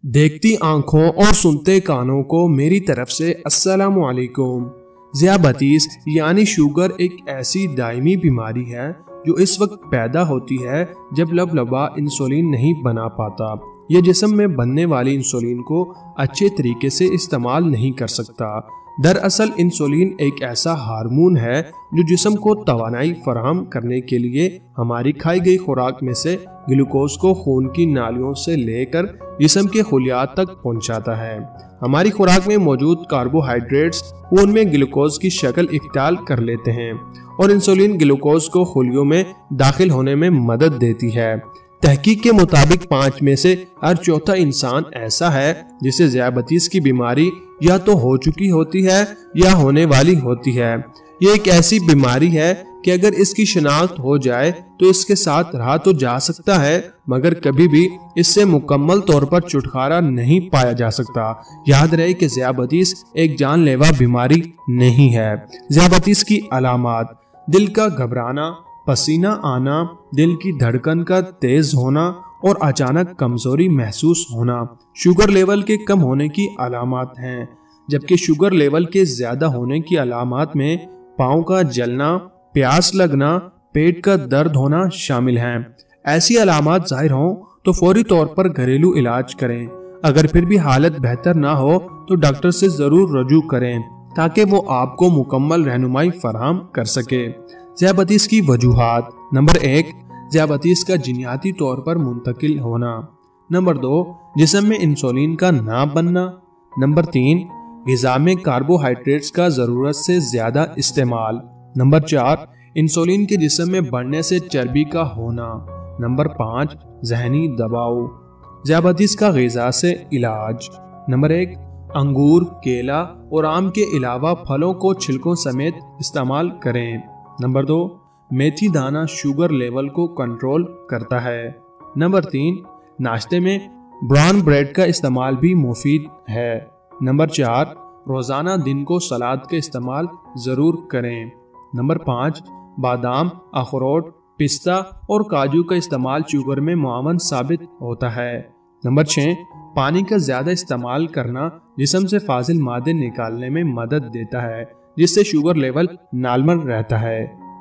देखती आंखों और सुनते कानों को मेरी तरफ से अस्सलामु अलैकुम। ज़ियाबतीस यानी शुगर एक ऐसी दायमी बीमारी है जो इस वक्त पैदा होती है जब लबलबा इंसुलिन नहीं बना पाता। यह जिस्म में बनने वाली इंसुलिन को अच्छे तरीके से इस्तेमाल नहीं कर सकता। दरअसल इंसुलिन एक ऐसा हार्मोन है जो जिस्म को तवानाई फराहम करने के लिए हमारी खाई गई खुराक में से ग्लूकोज को खून की नालियों से लेकर जिस्म के खुलियात तक पहुंचाता है। हमारी खुराक में मौजूद कार्बोहाइड्रेट्स खून में ग्लूकोज की शक्ल इख्तियार कर लेते हैं और इंसुलिन ग्लूकोज को खुलियों में दाखिल होने में मदद देती है। तहकीक के मुताबिक 5 में से हर चौथा इंसान ऐसा है जिसे ज़ियाबतीस की बीमारी या तो हो चुकी होती है या होने वाली होती है। ये एक ऐसी बीमारी है कि अगर इसकी शिनाख्त हो जाए तो इसके साथ रहा तो जा सकता है, मगर कभी भी इससे मुकम्मल तौर पर छुटकारा नहीं पाया जा सकता। याद रहे कि ज़ियाबतीस एक जानलेवा बीमारी नहीं है। ज़ियाबतीस की अलामात: दिल का घबराना, पसीना आना, दिल की धड़कन का तेज होना और अचानक कमजोरी महसूस होना शुगर लेवल के कम होने की अलामात हैं। जबकि शुगर लेवल के ज्यादा होने की अलामात में पाँव का जलना, प्यास लगना, पेट का दर्द होना शामिल हैं। ऐसी अलामात जाहिर हों तो फौरी तौर पर घरेलू इलाज करें। अगर फिर भी हालत बेहतर ना हो तो डॉक्टर से जरूर रजू करें ताकि वो आपको मुकम्मल रहनुमाई फराहम कर सके। ज़ियाबतीस की वजूहात: नंबर 1, ज़ियाबतीस का जीनियाती तौर पर मुंतकिल होना। नंबर 2, जिस्म में इंसुलिन का ना बनना। नंबर 3, ग़िज़ा में कार्बोहाइड्रेट्स का ज़रूरत से ज़्यादा इस्तेमाल। नंबर 4, इंसुलिन के जिस्म में बढ़ने से चर्बी का होना। नंबर 5, ज़हनी दबाव। ज़ियाबतीस का ग़िज़ा से इलाज: नंबर 1, अंगूर, केला और आम के अलावा फलों को छिलकों समेत इस्तेमाल करें। नंबर 2, मेथी दाना शुगर लेवल को कंट्रोल करता है। नंबर 3, नाश्ते में ब्राउन ब्रेड का इस्तेमाल भी मुफीद है। नंबर 4, रोजाना दिन को सलाद का इस्तेमाल जरूर करें। नंबर 5, बादाम, अखरोट, पिस्ता और काजू का इस्तेमाल शुगर में मुआवन साबित होता है। नंबर 6, पानी का ज्यादा इस्तेमाल करना जिस्म से फाजिल मादे निकालने में मदद देता है, जिससे शुगर लेवल नॉर्मल रहता है।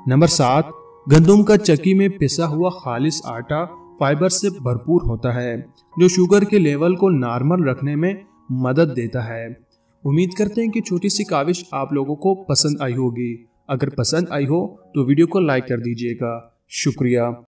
नंबर 7, गंदम का चक्की में पिसा हुआ खालिस आटा फाइबर से भरपूर होता है, जो शुगर के लेवल को नॉर्मल रखने में मदद देता है। उम्मीद करते हैं कि छोटी सी काविश आप लोगों को पसंद आई होगी। अगर पसंद आई हो तो वीडियो को लाइक कर दीजिएगा। शुक्रिया।